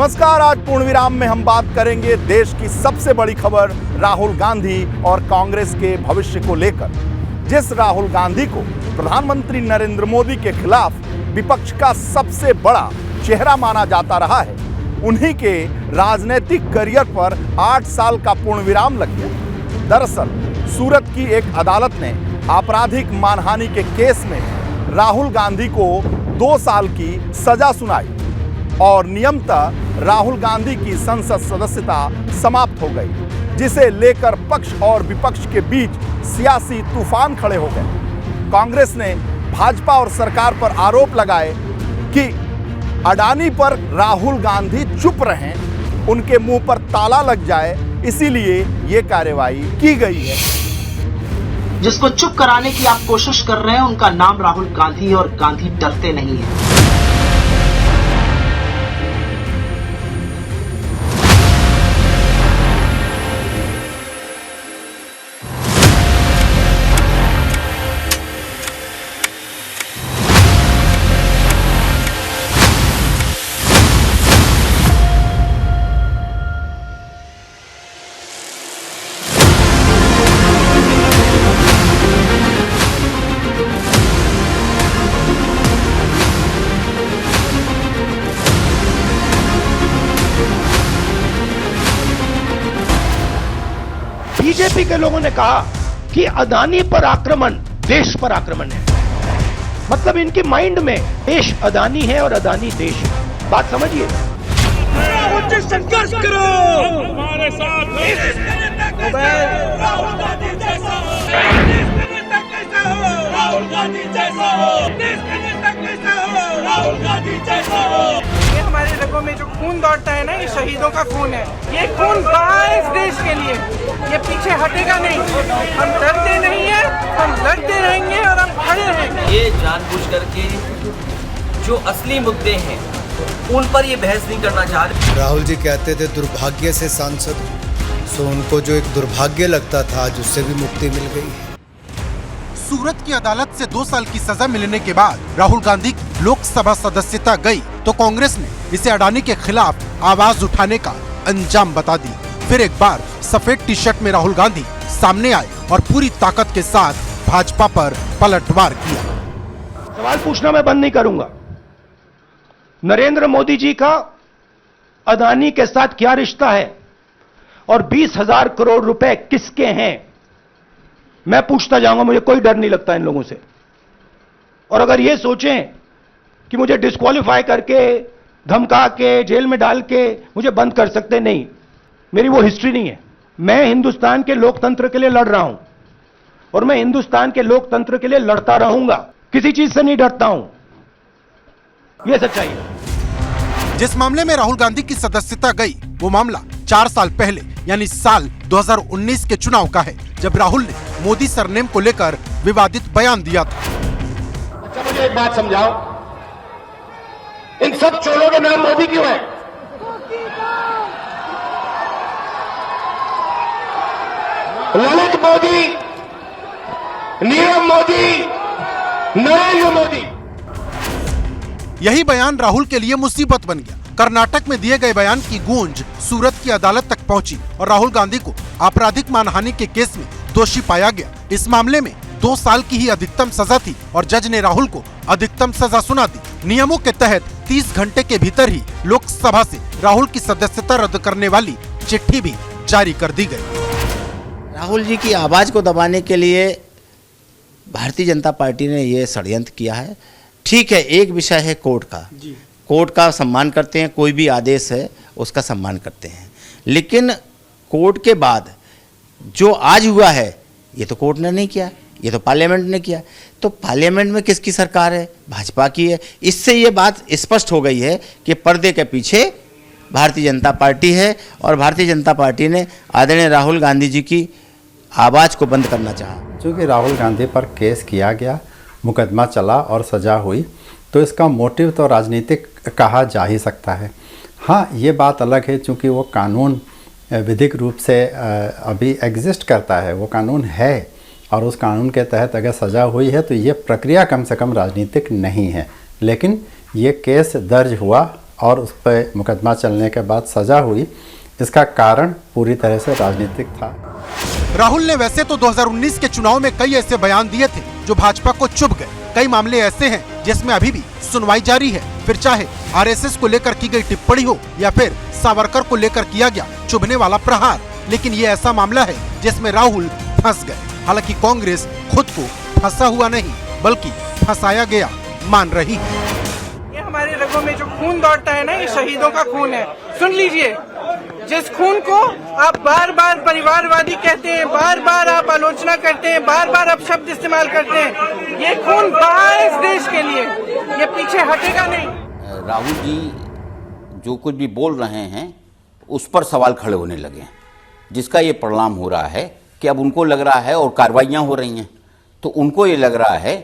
नमस्कार। आज पूर्ण विराम में हम बात करेंगे देश की सबसे बड़ी खबर राहुल गांधी और कांग्रेस के भविष्य को लेकर। जिस राहुल गांधी को प्रधानमंत्री नरेंद्र मोदी के खिलाफ विपक्ष का सबसे बड़ा चेहरा माना जाता रहा है, उन्हीं के राजनीतिक करियर पर 8 साल का पूर्ण विराम लग गया। दरअसल सूरत की एक अदालत ने आपराधिक मानहानि के केस में राहुल गांधी को 2 साल की सजा सुनाई और नियमतः राहुल गांधी की संसद सदस्यता समाप्त हो गई, जिसे लेकर पक्ष और विपक्ष के बीच सियासी तूफान खड़े हो गए। कांग्रेस ने भाजपा और सरकार पर आरोप लगाए कि अडानी पर राहुल गांधी चुप रहें, उनके मुंह पर ताला लग जाए, इसीलिए ये कार्रवाई की गई है। जिसको चुप कराने की आप कोशिश कर रहे हैं, उनका नाम राहुल गांधी और गांधी डरते नहीं है। बीजेपी के लोगों ने कहा कि अदानी पर आक्रमण देश पर आक्रमण है। मतलब इनकी माइंड में देश अदानी है और अदानी देश है। बात समझिए। संघर्ष करो हमारे साथ। राहुल गांधी जैसा हो, राहुल गांधी जैसा हो, राहुल गांधी जैसा हो। ये हमारे रगों में जो खून दौड़ता है ना, ये शहीदों का खून है। ये खून बहा है इस देश के लिए, ये पीछे हटेगा नहीं। हम डरते नहीं है, हम लड़ते रहेंगे और हम खड़े रहेंगे। ये जानबूझ करके जो असली मुद्दे हैं उन पर ये बहस नहीं करना चाह रहे। राहुल जी कहते थे दुर्भाग्य से सांसद, सो उनको जो एक दुर्भाग्य लगता था आज उससे भी मुक्ति मिल गई है। सूरत की अदालत से 2 साल की सजा मिलने के बाद राहुल गांधी की लोकसभा सदस्यता गई, तो कांग्रेस ने इसे अडानी के खिलाफ आवाज उठाने का अंजाम बता दी। फिर एक बार सफेद टी शर्ट में राहुल गांधी सामने आए और पूरी ताकत के साथ भाजपा पर पलटवार किया। सवाल पूछना मैं बंद नहीं करूंगा। नरेंद्र मोदी जी का अदानी के साथ क्या रिश्ता है और 20,000 करोड़ रुपए किसके हैं, मैं पूछता जाऊंगा। मुझे कोई डर नहीं लगता इन लोगों से। और अगर ये सोचें कि मुझे डिस्क्वालीफाई करके, धमका के, जेल में डाल के मुझे बंद कर सकते, नहीं, मेरी वो हिस्ट्री नहीं है। मैं हिंदुस्तान के लोकतंत्र के लिए लड़ रहा हूं और मैं हिंदुस्तान के लोकतंत्र के लिए लड़ता रहूंगा। किसी चीज से नहीं डरता हूं, यह सच्चाई है। जिस मामले में राहुल गांधी की सदस्यता गई, वो मामला 4 साल पहले यानी साल 2019 के चुनाव का है, जब राहुल ने मोदी सरनेम को लेकर विवादित बयान दिया था। अच्छा, मुझे एक बात समझाओ, इन सब चोरों के नाम मोदी क्यों है? ललित मोदी, नीरव मोदी, नरेंद्र मोदी। यही बयान राहुल के लिए मुसीबत बन गया। कर्नाटक में दिए गए बयान की गूंज सूरत की अदालत तक पहुंची और राहुल गांधी को आपराधिक मानहानि के केस में दोषी पाया गया। इस मामले में 2 साल की ही अधिकतम सजा थी और जज ने राहुल को अधिकतम सजा सुना दी। नियमों के तहत 30 घंटे के भीतर ही लोकसभा से राहुल की सदस्यता रद्द करने वाली चिट्ठी भी जारी कर दी गई। राहुल जी की आवाज को दबाने के लिए भारतीय जनता पार्टी ने ये षड्यंत्र किया है। ठीक है, एक विषय है कोर्ट का, कोर्ट का सम्मान करते हैं, कोई भी आदेश है उसका सम्मान करते हैं, लेकिन कोर्ट के बाद जो आज हुआ है ये तो कोर्ट ने नहीं किया, ये तो पार्लियामेंट ने किया। तो पार्लियामेंट में किसकी सरकार है? भाजपा की है। इससे ये बात स्पष्ट हो गई है कि पर्दे के पीछे भारतीय जनता पार्टी है और भारतीय जनता पार्टी ने आदरणीय राहुल गांधी जी की आवाज़ को बंद करना चाहा। चूँकि राहुल गांधी पर केस किया गया, मुकदमा चला और सज़ा हुई, तो इसका मोटिव तो राजनीतिक कहा जा ही सकता है। हाँ, ये बात अलग है चूँकि वो कानून विधिक रूप से अभी एग्जिस्ट करता है, वो कानून है और उस कानून के तहत अगर सज़ा हुई है तो ये प्रक्रिया कम से कम राजनीतिक नहीं है। लेकिन ये केस दर्ज हुआ और उस पर मुकदमा चलने के बाद सज़ा हुई, इसका कारण पूरी तरह से राजनीतिक था। राहुल ने वैसे तो 2019 के चुनाव में कई ऐसे बयान दिए थे जो भाजपा को चुभ गए। कई मामले ऐसे हैं जिसमें अभी भी सुनवाई जारी है, फिर चाहे आरएसएस को लेकर की गई टिप्पणी हो या फिर सावरकर को लेकर किया गया चुभने वाला प्रहार। लेकिन ये ऐसा मामला है जिसमें राहुल फंस गए। हालांकि कांग्रेस खुद को फंसा हुआ नहीं बल्कि फंसाया गया मान रही है। ये हमारे रगों में जो खून दौड़ता है ना, ये शहीदों का खून है। सुन लीजिए, जिस खून को आप बार बार परिवारवादी कहते हैं, बार बार आप आलोचना करते हैं, बार बार आप शब्द इस्तेमाल करते हैं, ये खून बहा है इस देश के लिए, ये पीछे हटेगा नहीं। राहुल जी जो कुछ भी बोल रहे हैं उस पर सवाल खड़े होने लगे हैं, जिसका ये परिणाम हो रहा है कि अब उनको लग रहा है, और कार्रवाइयां हो रही हैं तो उनको ये लग रहा है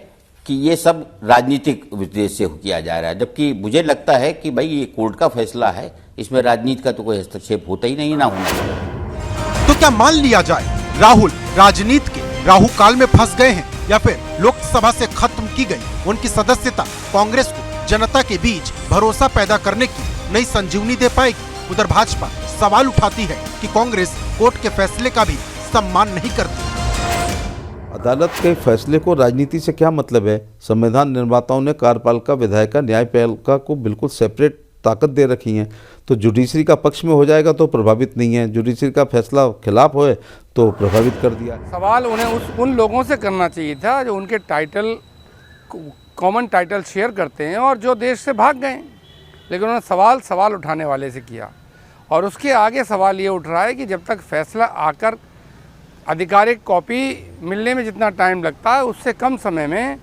कि ये सब राजनीतिक उद्देश्य से किया जा रहा है, जबकि मुझे लगता है कि भाई ये कोर्ट का फैसला है, इसमें राजनीति का तो कोई हस्तक्षेप होता ही नहीं, ना होना चाहिए। तो क्या मान लिया जाए राहुल राजनीति के राहु काल में फंस गए हैं या फिर लोकसभा से खत्म की गई उनकी सदस्यता कांग्रेस को जनता के बीच भरोसा पैदा करने की नई संजीवनी दे पाएगी? उधर भाजपा सवाल उठाती है कि कांग्रेस कोर्ट के फैसले का भी सम्मान नहीं करती। अदालत के फैसले को राजनीति से क्या मतलब है? संविधान निर्माताओं ने कार्यपालिका, विधायिका, न्यायपालिका को बिल्कुल सेपरेट ताकत दे रखी है, तो जुडिशरी का पक्ष में हो जाएगा तो प्रभावित नहीं है, जुडिशरी का फैसला खिलाफ होए तो प्रभावित कर दिया। सवाल उन्हें उन लोगों से करना चाहिए था जो उनके टाइटल कॉमन टाइटल शेयर करते हैं और जो देश से भाग गए, लेकिन उन्होंने सवाल उठाने वाले से किया। और उसके आगे सवाल ये उठ रहा है कि जब तक फैसला आकर आधिकारिक कॉपी मिलने में जितना टाइम लगता है, उससे कम समय में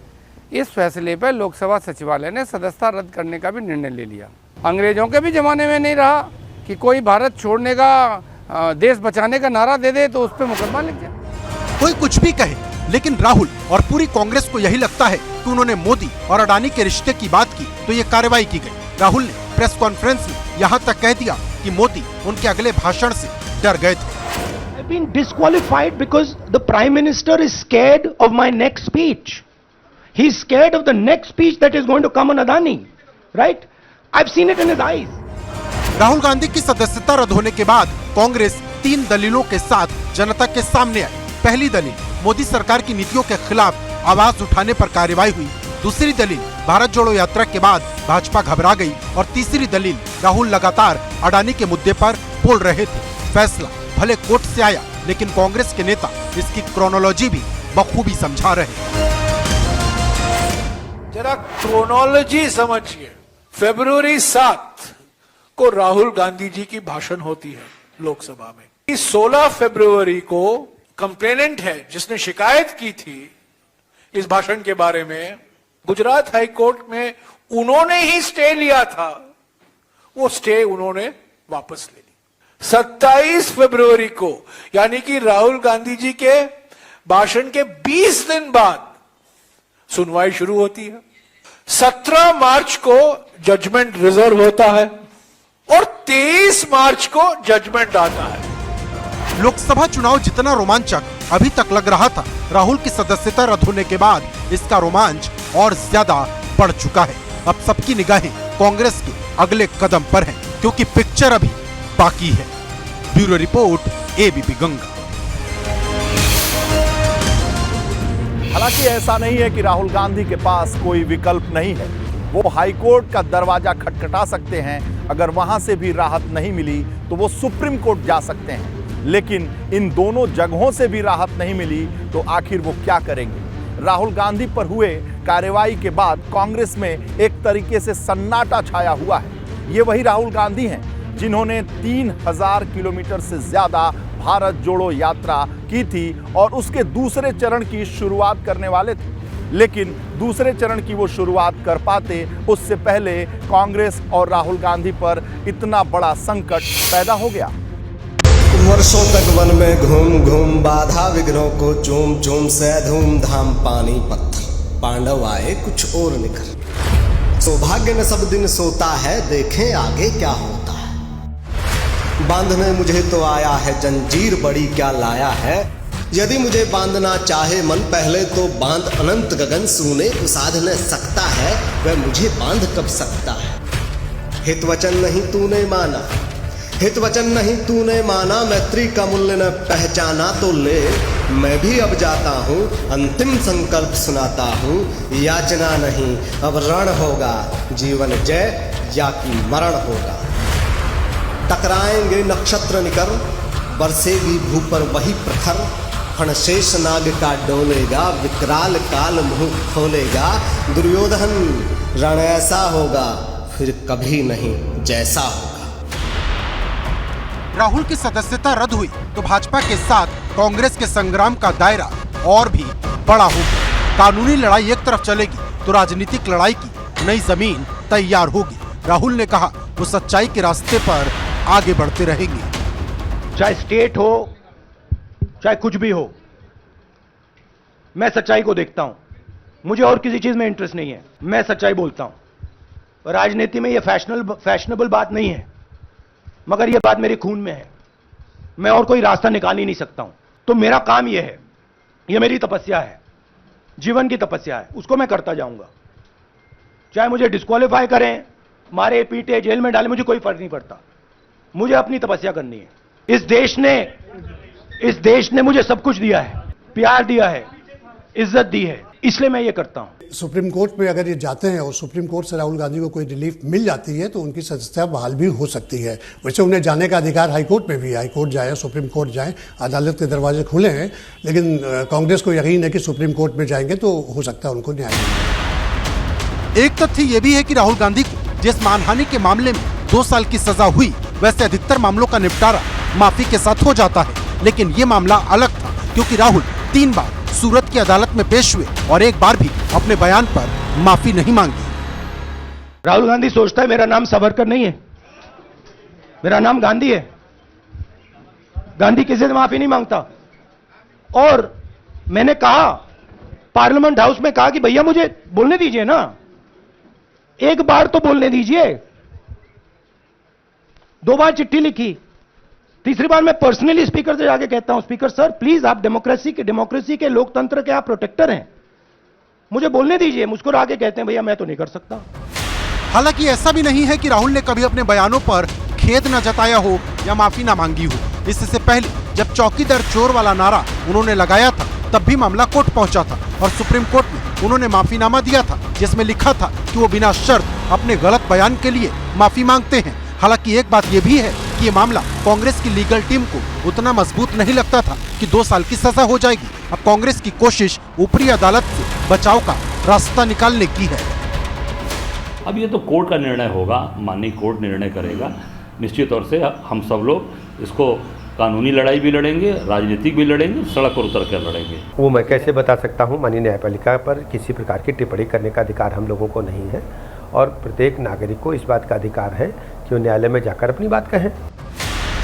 इस फैसले पर लोकसभा सचिवालय ने सदस्यता रद्द करने का भी निर्णय ले लिया। अंग्रेजों के भी ज़माने में नहीं रहा कि कोई भारत छोड़ने का, देश बचाने का नारा दे दे तो उस पर मुकदमा लग जाए। कोई कुछ भी कहे, लेकिन राहुल और पूरी कांग्रेस को यही लगता है कि उन्होंने मोदी और अडानी के रिश्ते की बात की तो ये कार्रवाई की गई। राहुल ने प्रेस कॉन्फ्रेंस में यहाँ तक कह दिया कि मोदी उनके अगले भाषण से डर गए थे। I've been disqualified because the Prime Minister is scared of my next speech. He's scared of the next speech that is going to come on Adani, right? I've seen it in his eyes. Rahul Gandhi की सदस्यता रद्द होने के बाद कांग्रेस 3 दलीलों के साथ जनता के सामने आई। पहली दलील, मोदी सरकार की नीतियों के खिलाफ आवाज उठाने पर कार्रवाई हुई। दूसरी दलील, भारत जोड़ो यात्रा के बाद भाजपा घबरा गई। और तीसरी दलील, राहुल लगातार अडानी के मुद्दे पर बोल रहे थे। फैसला भले कोर्ट से आया, लेकिन कांग्रेस के नेता इसकी क्रोनोलॉजी भी बखूबी समझा रहे। जरा क्रोनोलॉजी समझिए। फरवरी 7 को राहुल गांधी जी की भाषण होती है लोकसभा में। 16 फरवरी को कंप्लेनेंट है जिसने शिकायत की थी इस भाषण के बारे में, गुजरात हाई कोर्ट में उन्होंने ही स्टे लिया था, वो स्टे उन्होंने वापस ले ली। 27 फरवरी को, यानी कि राहुल गांधी जी के भाषण के 20 दिन बाद सुनवाई शुरू होती है। 17 मार्च को जजमेंट रिजर्व होता है और 23 मार्च को जजमेंट आता है। लोकसभा चुनाव जितना रोमांचक अभी तक लग रहा था, राहुल की सदस्यता रद्द होने के बाद इसका रोमांच और ज्यादा बढ़ चुका है। अब सबकी निगाहें कांग्रेस के अगले कदम पर हैं, क्योंकि पिक्चर अभी बाकी है। Bureau report, ABP Ganga. हालांकि ऐसा नहीं है कि राहुल गांधी के पास कोई विकल्प नहीं है। वो हाईकोर्ट का दरवाजा खटखटा सकते हैं, अगर वहां से भी राहत नहीं मिली तो वो सुप्रीम कोर्ट जा सकते हैं। लेकिन इन दोनों जगहों से भी राहत नहीं मिली तो आखिर वो क्या करेंगे? राहुल गांधी पर हुए कार्रवाई के बाद कांग्रेस में एक तरीके से सन्नाटा छाया हुआ है। ये वही राहुल गांधी हैं जिन्होंने 3000 किलोमीटर से ज्यादा भारत जोड़ो यात्रा की थी और उसके दूसरे चरण की शुरुआत करने वाले थे। लेकिन दूसरे चरण की वो शुरुआत कर पाते उससे पहले कांग्रेस और राहुल गांधी पर इतना बड़ा संकट पैदा हो गया। वर्षों तक वन में घूम घूम बाधा विघ्नों को चूम चूम से धूमधाम पानी पत्थर पांडव आए कुछ और निकल। सौभाग्य न सब दिन सोता है, देखें आगे क्या होता है। बांधने मुझे तो आया है जंजीर, बड़ी क्या लाया है। यदि मुझे बांधना चाहे मन, पहले तो बांध अनंत गगन, सुने को साध न सकता है वह मुझे बांध कब सकता है। हित वचन नहीं तूने माना, हित वचन नहीं तूने माना, मैत्री का मूल्य न पहचाना तो ले, मैं भी अब जाता हूँ, अंतिम संकल्प सुनाता हूँ, याचना नहीं अब रण होगा, जीवन जय या कि मरण होगा। टकराएंगे नक्षत्र निकर, बरसेगी भू पर वही प्रखर, फणशेष नाग का डोलेगा, विकराल काल मुंह खोलेगा, दुर्योधन रण ऐसा होगा फिर कभी नहीं जैसा होगा। राहुल की सदस्यता रद्द हुई तो भाजपा के साथ कांग्रेस के संग्राम का दायरा और भी बड़ा होगा। कानूनी लड़ाई एक तरफ चलेगी तो राजनीतिक लड़ाई की नई जमीन तैयार होगी। राहुल ने कहा वो सच्चाई के रास्ते पर आगे बढ़ते रहेंगे। चाहे स्टेट हो चाहे कुछ भी हो, मैं सच्चाई को देखता हूं। मुझे और किसी चीज में इंटरेस्ट नहीं है, मैं सच्चाई बोलता हूं। राजनीति में ये फैशनेबल बात नहीं है, मगर ये बात मेरे खून में है। मैं और कोई रास्ता निकाल ही नहीं सकता हूं। तो मेरा काम ये है, ये मेरी तपस्या है, जीवन की तपस्या है, उसको मैं करता जाऊंगा। चाहे मुझे डिस्क्वालीफाई करें, मारे पीटे जेल में डाले, मुझे कोई फर्क नहीं पड़ता। मुझे अपनी तपस्या करनी है। इस देश ने मुझे सब कुछ दिया है, प्यार दिया है, इज्जत दी है, इसलिए मैं ये करता हूं। सुप्रीम कोर्ट में अगर ये जाते हैं और सुप्रीम कोर्ट से राहुल गांधी को कोई रिलीफ मिल जाती है तो उनकी सदस्यता बहाल भी हो सकती है। वैसे उन्हें जाने का अधिकार हाईकोर्ट में भी है, हाईकोर्ट जाए, सुप्रीम कोर्ट जाए, अदालत के दरवाजे खुले हैं, लेकिन कांग्रेस को यकीन है कि सुप्रीम कोर्ट में जाएंगे तो हो सकता है उनको न्याय मिले। एक तथ्य ये भी है कि राहुल गांधी को जिस मानहानि के मामले में 2 साल की सजा हुई, वैसे अधिकतर मामलों का निपटारा माफी के साथ हो जाता है। लेकिन ये मामला अलग था क्योंकि राहुल 3 बार सूरत की अदालत में पेश हुए और एक बार भी अपने बयान पर माफी नहीं मांगी। राहुल गांधी सोचता है मेरा नाम सावरकर नहीं है, मेरा नाम गांधी है। गांधी किसी से माफी नहीं मांगता। और मैंने कहा, पार्लियामेंट हाउस में कहा कि भैया मुझे बोलने दीजिए ना, एक बार तो बोलने दीजिए। 2 बार चिट्ठी लिखी, तीसरी बार मैं पर्सनली स्पीकर से जाके कहता हूं, स्पीकर सर प्लीज, आप डेमोक्रेसी के लोकतंत्र के आप प्रोटेक्टर हैं, मुझे बोलने दीजिए। मुझको आगे कहते हैं भैया मैं तो नहीं कर सकता। हालांकि ऐसा भी नहीं है कि राहुल ने कभी अपने बयानों पर खेद न जताया हो या माफी न मांगी हो। इससे पहले जब चौकीदार चोर वाला नारा उन्होंने लगाया था, तब भी मामला कोर्ट पहुंचा था और सुप्रीम कोर्ट में उन्होंने माफीनामा दिया था, जिसमें लिखा था कि वो बिना शर्त अपने गलत बयान के लिए माफी मांगते हैं। हालांकि एक बात ये भी है कि ये मामला कांग्रेस की लीगल टीम को उतना मजबूत नहीं लगता था कि 2 साल की सजा हो जाएगी। अब कांग्रेस की कोशिश ऊपरी अदालत से बचाव का रास्ता निकालने की है। अब ये तो कोर्ट का निर्णय होगा, माननीय कोर्ट निर्णय करेगा। निश्चित तौर से हम सब लोग इसको कानूनी लड़ाई भी लड़ेंगे, राजनीतिक भी लड़ेंगे, सड़क पर उतर कर लड़ेंगे। वो मैं कैसे बता सकता हूँ। माननीय न्यायपालिका पर किसी प्रकार की टिप्पणी करने का अधिकार हम लोगों को नहीं है और प्रत्येक नागरिक को इस बात का अधिकार है कि वो न्यायालय में जाकर अपनी बात कहें।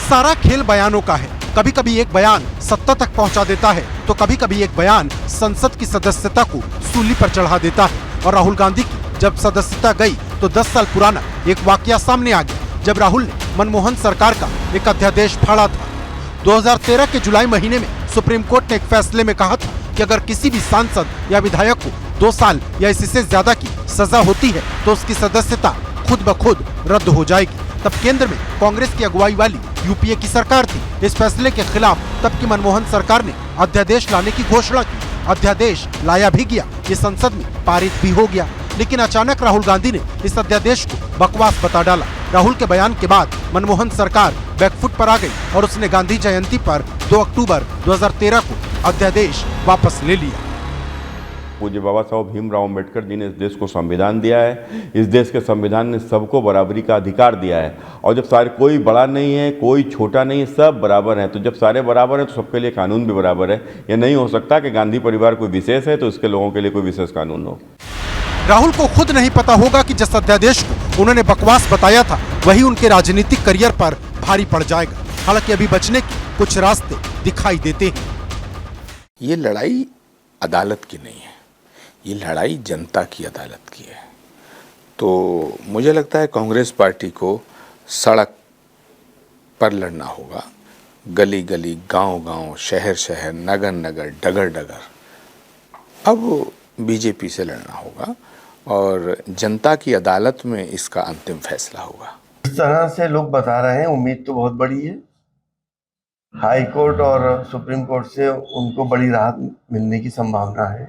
सारा खेल बयानों का है। कभी कभी एक बयान सत्ता तक पहुंचा देता है तो कभी कभी एक बयान संसद की सदस्यता को सूली पर चढ़ा देता है। और राहुल गांधी की जब सदस्यता गई तो 10 साल पुराना एक वाकया सामने आ गया, जब राहुल ने मनमोहन सरकार का एक अध्यादेश फाड़ा था। 2013 के जुलाई महीने में सुप्रीम कोर्ट ने एक फैसले में कहा था कि अगर किसी भी सांसद या विधायक को 2 साल या इससे ज्यादा की सजा होती है तो उसकी सदस्यता खुद ब खुद रद्द हो जाएगी। तब केंद्र में कांग्रेस की अगुवाई वाली यूपीए की सरकार थी। इस फैसले के खिलाफ तब की मनमोहन सरकार ने अध्यादेश लाने की घोषणा की। अध्यादेश लाया भी गया, ये संसद में पारित भी हो गया। लेकिन अचानक राहुल गांधी ने इस अध्यादेश को बकवास बता डाला। राहुल के बयान के बाद मनमोहन सरकार बैकफुट पर आ गई और उसने गांधी जयंती पर 2 अक्टूबर 2013 को अध्यादेश वापस ले लिया। पूज्य बाबा साहब भीमराव अम्बेडकर जी ने इस देश को संविधान दिया है। इस देश के संविधान ने सबको बराबरी का अधिकार दिया है और जब सारे, कोई बड़ा नहीं है, कोई छोटा नहीं है, सब बराबर हैं। तो जब सारे बराबर हैं तो सबके लिए कानून भी बराबर है। ये नहीं हो सकता कि गांधी परिवार कोई विशेष है तो इसके लोगों के लिए कोई विशेष कानून हो। राहुल को खुद नहीं पता होगा कि जिस अध्यादेश को उन्होंने बकवास बताया था वही उनके राजनीतिक करियर पर भारी पड़ जाएगा। हालांकि अभी बचने के कुछ रास्ते दिखाई देते हैं। ये लड़ाई अदालत की नहीं है, ये लड़ाई जनता की अदालत की है। तो मुझे लगता है कांग्रेस पार्टी को सड़क पर लड़ना होगा, गली गली, गांव गांव, शहर शहर, नगर नगर, डगर डगर। अब बीजेपी से लड़ना होगा और जनता की अदालत में इसका अंतिम फैसला होगा। इस तरह से लोग बता रहे हैं, उम्मीद तो बहुत बड़ी है। हाई कोर्ट और सुप्रीम कोर्ट से उनको बड़ी राहत मिलने की संभावना है।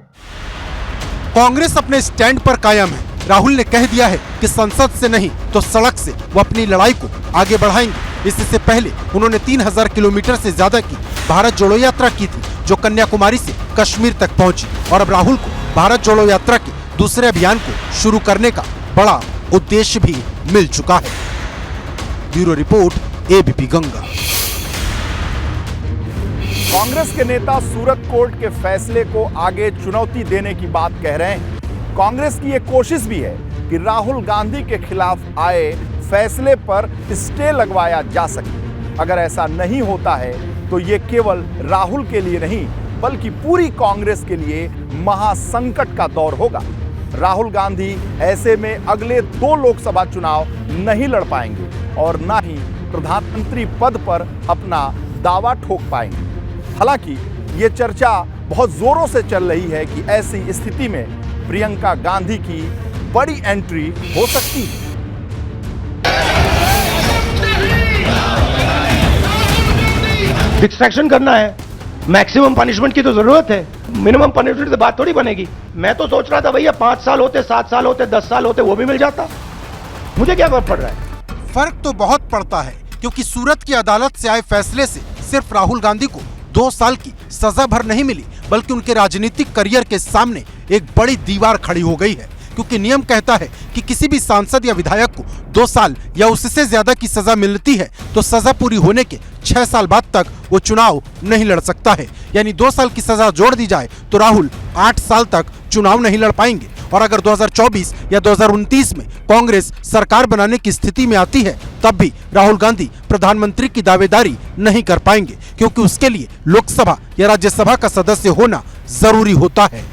कांग्रेस अपने स्टैंड पर कायम है। राहुल ने कह दिया है कि संसद से नहीं तो सड़क से वो अपनी लड़ाई को आगे बढ़ाएंगे। इससे पहले उन्होंने 3000 किलोमीटर से ज्यादा की भारत जोड़ो यात्रा की थी, जो कन्याकुमारी से कश्मीर तक पहुंची। और अब राहुल को भारत जोड़ो यात्रा के दूसरे अभियान को शुरू करने का बड़ा उद्देश्य भी मिल चुका है। Bureau report, ABP Ganga. Congress के नेता सूरत कोर्ट के फैसले को आगे चुनौती देने की बात कह रहे हैं। कांग्रेस की यह कोशिश भी है कि राहुल गांधी के खिलाफ आए फैसले पर स्टे लगवाया जा सके। अगर ऐसा नहीं होता है तो ये केवल राहुल के लिए नहीं बल्कि पूरी कांग्रेस के लिए महासंकट का दौर होगा। राहुल गांधी ऐसे में अगले 2 लोकसभा चुनाव नहीं लड़ पाएंगे और न ही प्रधानमंत्री पद पर अपना दावा ठोक पाएंगे। हालांकि ये चर्चा बहुत जोरों से चल रही है कि ऐसी स्थिति में प्रियंका गांधी की बड़ी एंट्री हो सकती है। डिस्ट्रैक्शन करना है, मैक्सिमम पनिशमेंट की तो जरूरत है, मिनिमम पनिशमेंट से बात थोड़ी बनेगी। मैं तो सोच रहा था भैया 5 साल होते, 7 साल होते, 10 साल होते, वो भी मिल जाता। मुझे क्या फर्क पड़ रहा है? फर्क तो बहुत पड़ता है, क्योंकि सूरत की अदालत से आए फैसले से सिर्फ राहुल गांधी को 2 साल की सजा भर नहीं मिली, बल्कि उनके राजनीतिक करियर के सामने एक बड़ी दीवार खड़ी हो गई है। क्योंकि नियम कहता है कि किसी भी सांसद या विधायक को 2 साल या उससे ज्यादा की सजा मिलती है तो सजा पूरी होने के 6 साल बाद तक वो चुनाव नहीं लड़ सकता है। यानी 2 साल की सजा जोड़ दी जाए तो राहुल 8 साल तक चुनाव नहीं लड़ पाएंगे। और अगर 2024 या 2029 में कांग्रेस सरकार बनाने की स्थिति में आती है तब भी राहुल गांधी प्रधानमंत्री की दावेदारी नहीं कर पाएंगे, क्योंकि उसके लिए लोकसभा या राज्यसभा का सदस्य होना जरूरी होता है।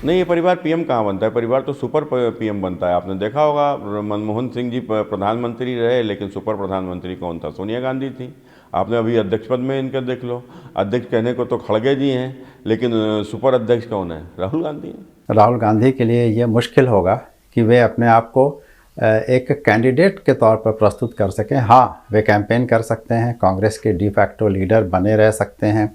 नहीं, ये परिवार पीएम कहाँ बनता है? परिवार तो सुपर पीएम बनता है। आपने देखा होगा मनमोहन सिंह जी प्रधानमंत्री रहे, लेकिन सुपर प्रधानमंत्री कौन था? सोनिया गांधी थी। आपने अभी अध्यक्ष पद में इनका देख लो, अध्यक्ष कहने को तो खड़गे जी हैं, लेकिन सुपर अध्यक्ष कौन है? राहुल गांधी है। राहुल गांधी के लिए ये मुश्किल होगा कि वे अपने आप को एक कैंडिडेट के तौर पर प्रस्तुत कर सकें। हाँ, वे कैंपेन कर सकते हैं, कांग्रेस के डी फैक्टो लीडर बने रह सकते हैं,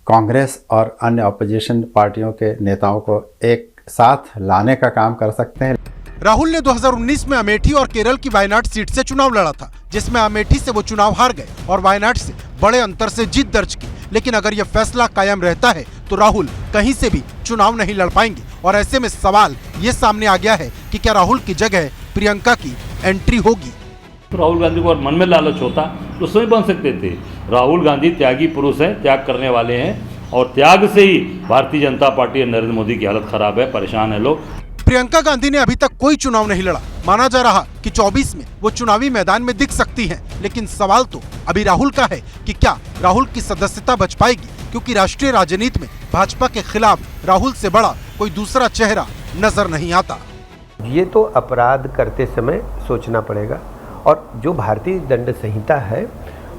कांग्रेस और अन्य अपोजिशन पार्टियों के नेताओं को एक साथ लाने का काम कर सकते हैं। राहुल ने 2019 में अमेठी और केरल की वायनाड सीट से चुनाव लड़ा था, जिसमें अमेठी से वो चुनाव हार गए और वायनाड से बड़े अंतर से जीत दर्ज की। लेकिन अगर यह फैसला कायम रहता है तो राहुल कहीं से भी चुनाव नहीं लड़ पाएंगे। और ऐसे में सवाल ये सामने आ गया है कि क्या राहुल की जगह प्रियंका की एंट्री होगी? तो राहुल गांधी को मन में लालच होता तो स्वयं बन सकते थे। राहुल गांधी त्यागी पुरुष हैं, त्याग करने वाले हैं, और त्याग से ही भारतीय जनता पार्टी और नरेंद्र मोदी की हालत खराब है, परेशान है लोग। प्रियंका गांधी ने अभी तक कोई चुनाव नहीं लड़ा। माना जा रहा कि 24 में वो चुनावी मैदान में दिख सकती हैं, लेकिन सवाल तो अभी राहुल का है कि क्या राहुल की सदस्यता बच पाएगी, क्योंकि राष्ट्रीय राजनीति में भाजपा के खिलाफ राहुल से बड़ा कोई दूसरा चेहरा नजर नहीं आता। ये तो अपराध करते समय सोचना पड़ेगा, और जो भारतीय दंड संहिता है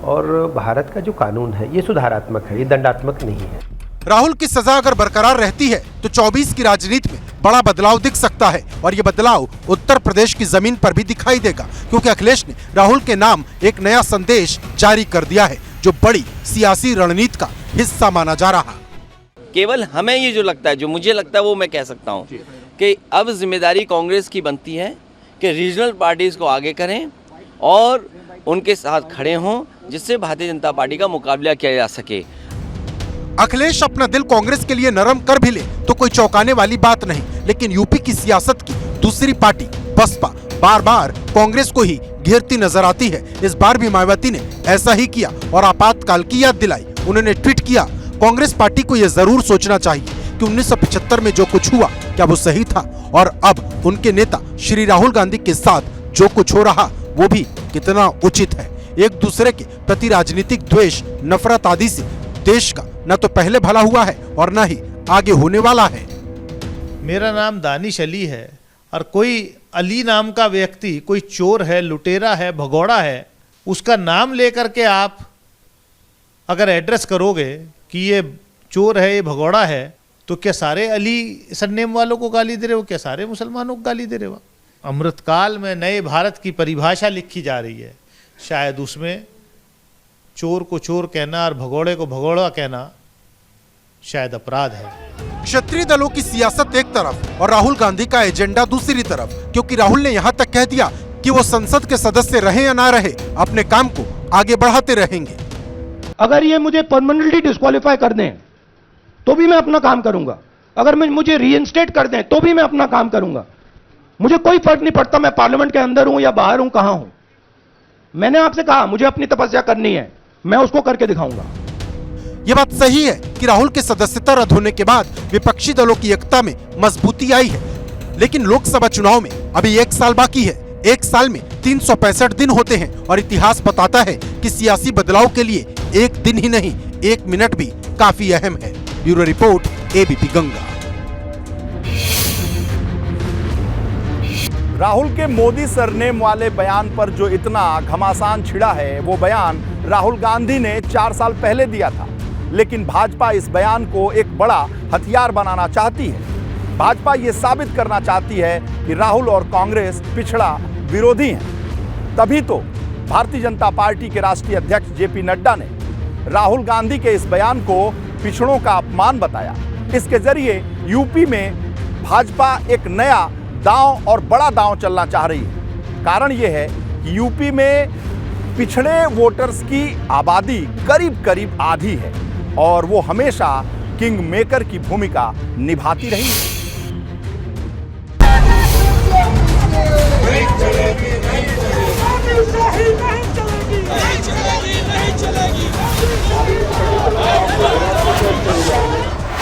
और भारत का जो कानून है ये सुधारात्मक है, ये दंडात्मक नहीं है। राहुल की सजा अगर बरकरार रहती है तो 24 की राजनीति में बड़ा बदलाव दिख सकता है, और ये बदलाव उत्तर प्रदेश की जमीन पर भी दिखाई देगा, क्योंकि अखिलेश ने राहुल के नाम एक नया संदेश जारी कर दिया है, जो बड़ी सियासी रणनीति का हिस्सा माना जा रहा। केवल हमें ये जो लगता है, जो मुझे लगता है वो मैं कह सकता हूँ कि अब जिम्मेदारी कांग्रेस की बनती है कि रीजनल पार्टीज को आगे करें और उनके साथ खड़े हों, जिससे भारतीय जनता पार्टी का मुकाबला किया जा सके। अखिलेश अपना दिल कांग्रेस के लिए नरम कर भी ले तो कोई चौंकाने वाली बात नहीं, लेकिन यूपी की सियासत की दूसरी पार्टी बसपा बार बार कांग्रेस को ही घेरती नजर आती है। इस बार भी मायावती ने ऐसा ही किया और आपातकाल की याद दिलाई। उन्होंने ट्वीट किया, कांग्रेस पार्टी को यह जरूर सोचना चाहिए कि 1975 में जो कुछ हुआ क्या वो सही था, और अब उनके नेता श्री राहुल गांधी के साथ जो कुछ हो रहा वो भी कितना उचित है। एक दूसरे के प्रति राजनीतिक द्वेष, नफरत आदि से देश का न तो पहले भला हुआ है और न ही आगे होने वाला है। मेरा नाम दानिश अली है, और कोई अली नाम का व्यक्ति कोई चोर है, लुटेरा है, भगोड़ा है, उसका नाम लेकर के आप अगर एड्रेस करोगे कि ये चोर है, ये भगोड़ा है, तो क्या सारे अली सरनेम वालों को गाली दे रहे हो? क्या सारे मुसलमानों को गाली दे रहे हो? अमृतकाल में नए भारत की परिभाषा लिखी जा रही है, शायद उसमें चोर को चोर कहना और भगोड़े को भगोड़ा कहना शायद अपराध है। क्षेत्रीय दलों की सियासत एक तरफ और राहुल गांधी का एजेंडा दूसरी तरफ, क्योंकि राहुल ने यहाँ तक कह दिया कि वो संसद के सदस्य रहे या ना रहे, अपने काम को आगे बढ़ाते रहेंगे। अगर ये मुझे परमानेंटली डिस्क्वालीफाई कर दें तो भी मैं अपना काम करूंगा, अगर मुझे रीइंस्टेट कर दें तो भी मैं अपना काम करूंगा। मुझे कोई फर्क नहीं पड़ता मैं पार्लियामेंट के अंदर हूं या बाहर हूं, कहां हूं। मैंने आपसे कहा मुझे अपनी तपस्या करनी है, मैं उसको करके दिखाऊंगा। ये बात सही है कि राहुल के सदस्यता रद्द होने के बाद विपक्षी दलों की एकता में मजबूती आई है, लेकिन लोकसभा चुनाव में अभी 1 साल बाकी है। 1 साल में 365 दिन होते हैं और इतिहास बताता है कि सियासी बदलाव के लिए 1 दिन ही नहीं 1 मिनट भी काफी अहम है। Bureau report, ABP Ganga. Rahul के मोदी सरनेम वाले बयान पर जो इतना घमासान छिड़ा है, वो बयान राहुल गांधी ने 4 साल पहले दिया था, लेकिन भाजपा इस बयान को एक बड़ा हथियार बनाना चाहती है। भाजपा ये साबित करना चाहती है कि राहुल और कांग्रेस पिछड़ा विरोधी हैं। तभी तो भारतीय जनता पार्टी के राष्ट्रीय अध्यक्ष जेपी नड्डा ने राहुल गांधी के इस बयान को पिछड़ों का अपमान बताया। इसके जरिए यूपी में भाजपा एक नया दांव और बड़ा दांव चलना चाह रही है। कारण यह है कि यूपी में पिछड़े वोटर्स की आबादी करीब करीब आधी है और वो हमेशा किंग मेकर की भूमिका निभाती रही है।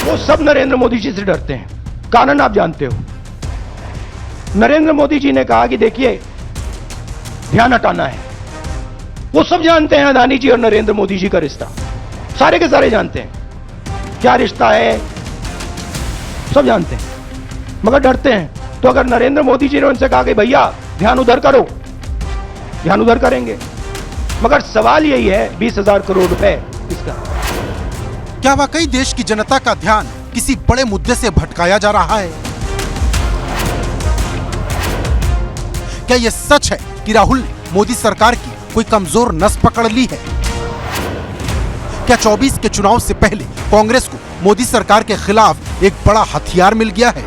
वो सब नरेंद्र मोदी जी से डरते हैं, कारण आप जानते हो। नरेंद्र मोदी जी ने कहा कि देखिए ध्यान हटाना है। वो सब जानते हैं अदानी जी और नरेंद्र मोदी जी का रिश्ता, सारे के सारे जानते हैं क्या रिश्ता है, सब जानते हैं, मगर डरते हैं। तो अगर नरेंद्र मोदी जी ने उनसे कहा कि भैया ध्यान उधर करो, ध्यान उधर करेंगे। मगर सवाल यही है 20,000 करोड़ रुपए इसका। क्या वाकई देश की जनता का ध्यान किसी बड़े मुद्दे से भटकाया जा रहा है? क्या यह सच है कि राहुल ने मोदी सरकार की कोई कमजोर नस पकड़ ली है? क्या 24 के चुनाव से पहले कांग्रेस को मोदी सरकार के खिलाफ एक बड़ा हथियार मिल गया है?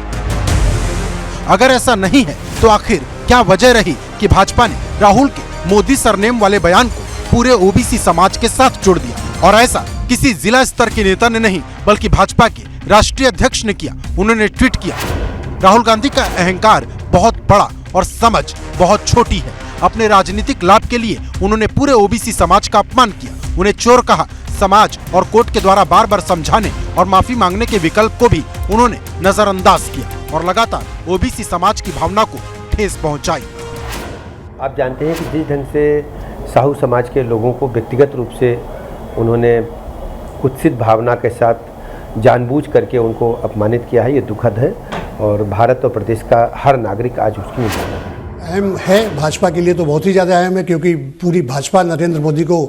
अगर ऐसा नहीं है तो आखिर क्या वजह रही कि भाजपा ने राहुल के मोदी सरनेम वाले बयान को पूरे ओबीसी समाज के साथ जोड़ दिया? और ऐसा किसी जिला स्तर के नेता ने नहीं बल्कि भाजपा के राष्ट्रीय अध्यक्ष ने किया। उन्होंने ट्वीट किया, राहुल गांधी का अहंकार बहुत बड़ा और समझ बहुत छोटी है। अपने राजनीतिक लाभ के लिए उन्होंने पूरे ओबीसी समाज का अपमान किया, उन्हें चोर कहा। समाज और कोर्ट के द्वारा बार बार समझाने और माफी मांगने के विकल्प को भी उन्होंने नजरअंदाज किया और लगातार ओबीसी समाज की भावना को ठेस पहुंचाई। आप जानते हैं कि जिस ढंग से साहू समाज के लोगों को व्यक्तिगत रूप से उन्होंने कुत्सित भावना के साथ जानबूझ करके उनको अपमानित किया है, ये दुखद है और भारत और प्रदेश का हर नागरिक आज उसकी निंदा कर रहा है। अहम है भाजपा के लिए तो बहुत ही ज़्यादा अहम है, क्योंकि पूरी भाजपा नरेंद्र मोदी को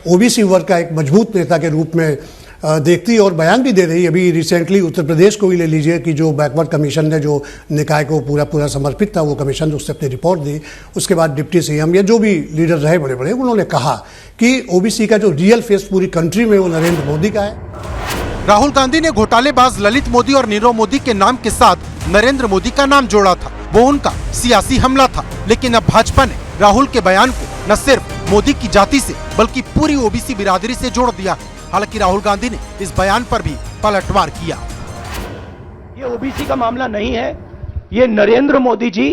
ओबीसी वर्ग का एक मजबूत नेता के रूप में देखती है और बयान भी दे रही है। अभी रिसेंटली उत्तर प्रदेश को ही ले लीजिए कि जो बैकवर्ड कमीशन ने जो निकाय को पूरा समर्पित था, वो कमीशन उससे अपनी रिपोर्ट दी। उसके बाद डिप्टी सीएम या जो भी लीडर रहे बड़े बड़े, उन्होंने कहा कि ओबीसी का जो रियल फेस पूरी कंट्री में वो नरेंद्र मोदी का है। राहुल गांधी ने घोटालेबाज ललित मोदी और नीरव मोदी के नाम के साथ नरेंद्र मोदी का नाम जोड़ा था, वो उनका सियासी हमला था। लेकिन अब भाजपा ने राहुल के बयान को न सिर्फ मोदी की जाति से बल्कि पूरी ओबीसी बिरादरी से जोड़ दिया। हालांकि राहुल गांधी ने इस बयान पर भी पलटवार किया। ये ओबीसी का मामला नहीं है, ये नरेंद्र मोदी जी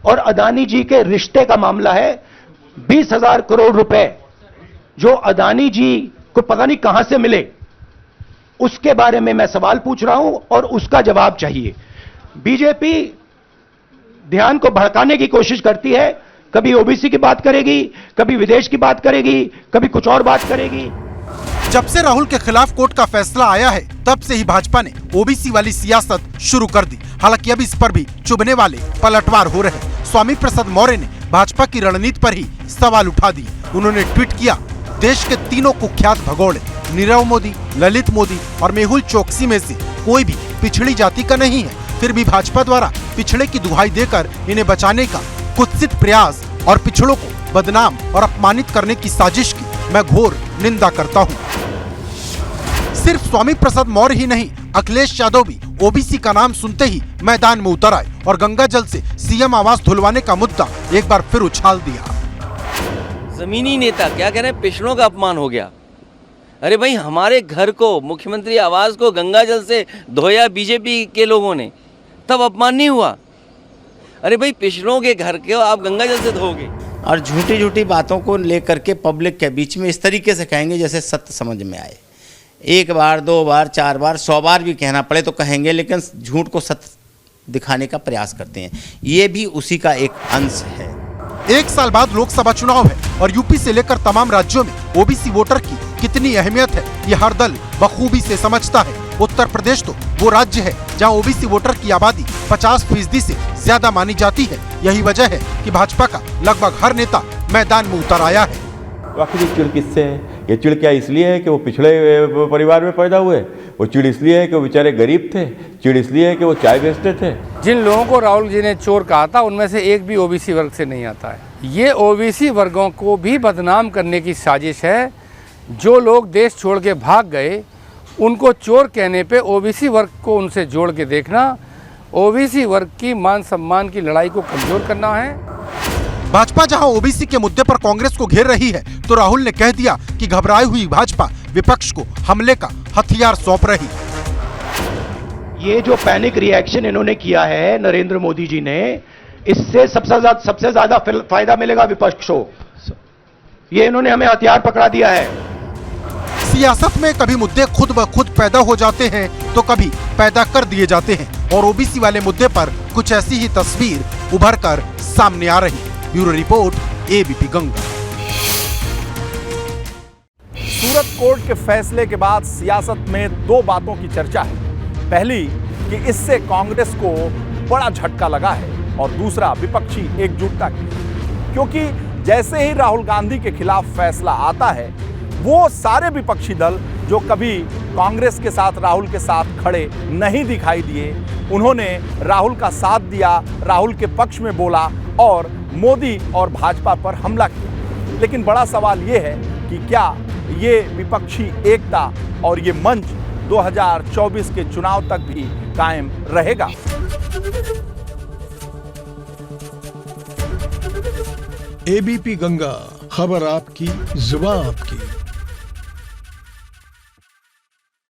और अदानी जी के रिश्ते का मामला है। 20,000 करोड़ रुपए जो अदानी जी को पता नहीं कहां से मिले, उसके बारे में मैं सवाल पूछ रहा हूं और उसका जवाब चाहिए। बीजेपी ध्यान को भड़काने की कोशिश करती है, कभी ओबीसी की बात करेगी, कभी विदेश की बात करेगी, कभी कुछ और बात करेगी। जब से राहुल के खिलाफ कोर्ट का फैसला आया है, तब से ही भाजपा ने ओबीसी वाली सियासत शुरू कर दी। हालांकि अब इस पर भी चुभने वाले पलटवार हो रहे। स्वामी प्रसाद मौर्य ने भाजपा की रणनीति पर ही सवाल उठा दिए। उन्होंने ट्वीट किया, देश के तीनों कुख्यात भगोड़े नीरव मोदी, ललित मोदी और मेहुल चोकसी में से कोई भी पिछड़ी जाति का नहीं है, फिर भी भाजपा द्वारा पिछड़े की दुहाई देकर इन्हें बचाने का कुत्सित प्रयास और पिछड़ों को बदनाम और अपमानित करने की साजिश की मैं घोर निंदा करता हूँ। सिर्फ स्वामी प्रसाद मौर्य ही नहीं, अखिलेश यादव भी ओबीसी का नाम सुनते ही मैदान में उतर आए और गंगा जल से सीएम आवास धुलवाने का मुद्दा एक बार फिर उछाल दिया। जमीनी नेता क्या कह रहे हैं, पिछड़ों का अपमान हो गया। अरे भाई, हमारे घर को, मुख्यमंत्री आवास को गंगा जल से धोया बीजेपी के लोगों ने, तब अपमान नहीं हुआ। अरे भाई, पिछड़ों के घर के आप गंगा जल से धोगे। और झूठी झूठी बातों को लेकर के पब्लिक के बीच में इस तरीके से कहेंगे जैसे सत्य समझ में आए। एक बार, दो बार, चार बार, 100 बार भी कहना पड़े तो कहेंगे, लेकिन झूठ को सत्य दिखाने का प्रयास करते हैं। ये भी उसी का एक अंश है। 1 साल बाद लोकसभा चुनाव है और यूपी से लेकर तमाम राज्यों में ओबीसी वोटर की कितनी अहमियत है ये हर दल बखूबी से समझता है। उत्तर प्रदेश तो वो राज्य है जहां ओबीसी वोटर की आबादी 50% से ज्यादा मानी जाती है। यही वजह है कि भाजपा का लगभग हर नेता मैदान में उतर आया है। आखिर चिड़ किससे है? ये चिड़ क्या इसलिए है कि वो पिछड़े परिवार में पैदा हुए? वो चिड़ इसलिए है कि वो बेचारे गरीब थे? चिड़ इसलिए है कि वो चाय बेचते थे? जिन लोगों को राहुल जी ने चोर कहा था उनमें से एक भी ओबीसी वर्ग से नहीं आता है। ये ओबीसी वर्गों को भी बदनाम करने की साजिश है। जो लोग देश छोड़ के भाग गए उनको चोर कहने पे ओबीसी वर्ग को उनसे जोड़ के देखना, ओबीसी वर्ग की मान सम्मान की लड़ाई को कमजोर करना है। भाजपा जहां ओबीसी के मुद्दे पर कांग्रेस को घेर रही है तो राहुल ने कह दिया कि घबराई हुई भाजपा विपक्ष को हमले का हथियार सौंप रही। ये जो पैनिक रिएक्शन इन्होंने किया है नरेंद्र मोदी जी ने, इससे सबसे ज्यादा फायदा मिलेगा विपक्ष को। ये इन्होंने हमें हथियार पकड़ा दिया है। सियासत में कभी मुद्दे खुद ब खुद पैदा हो जाते हैं तो कभी पैदा कर दिए जाते हैं और ओबीसी वाले मुद्दे पर कुछ ऐसी ही तस्वीर उभर कर सामने आ रही। Bureau report, ABP Ganga. Surat court के फैसले के बाद सियासत में 2 बातों की चर्चा है। पहली कि इससे कांग्रेस को बड़ा झटका लगा है और दूसरा विपक्षी एकजुटता की, क्योंकि जैसे ही राहुल गांधी के खिलाफ फैसला आता है वो सारे विपक्षी दल जो कभी कांग्रेस के साथ, राहुल के साथ खड़े नहीं दिखाई दिए, उन्होंने राहुल का साथ दिया, राहुल के पक्ष में बोला और मोदी और भाजपा पर हमला किया। लेकिन बड़ा सवाल ये है कि क्या ये विपक्षी एकता और ये मंच 2024 के चुनाव तक भी कायम रहेगा? एबीपी गंगा, खबर आपकी, जुबान आपकी।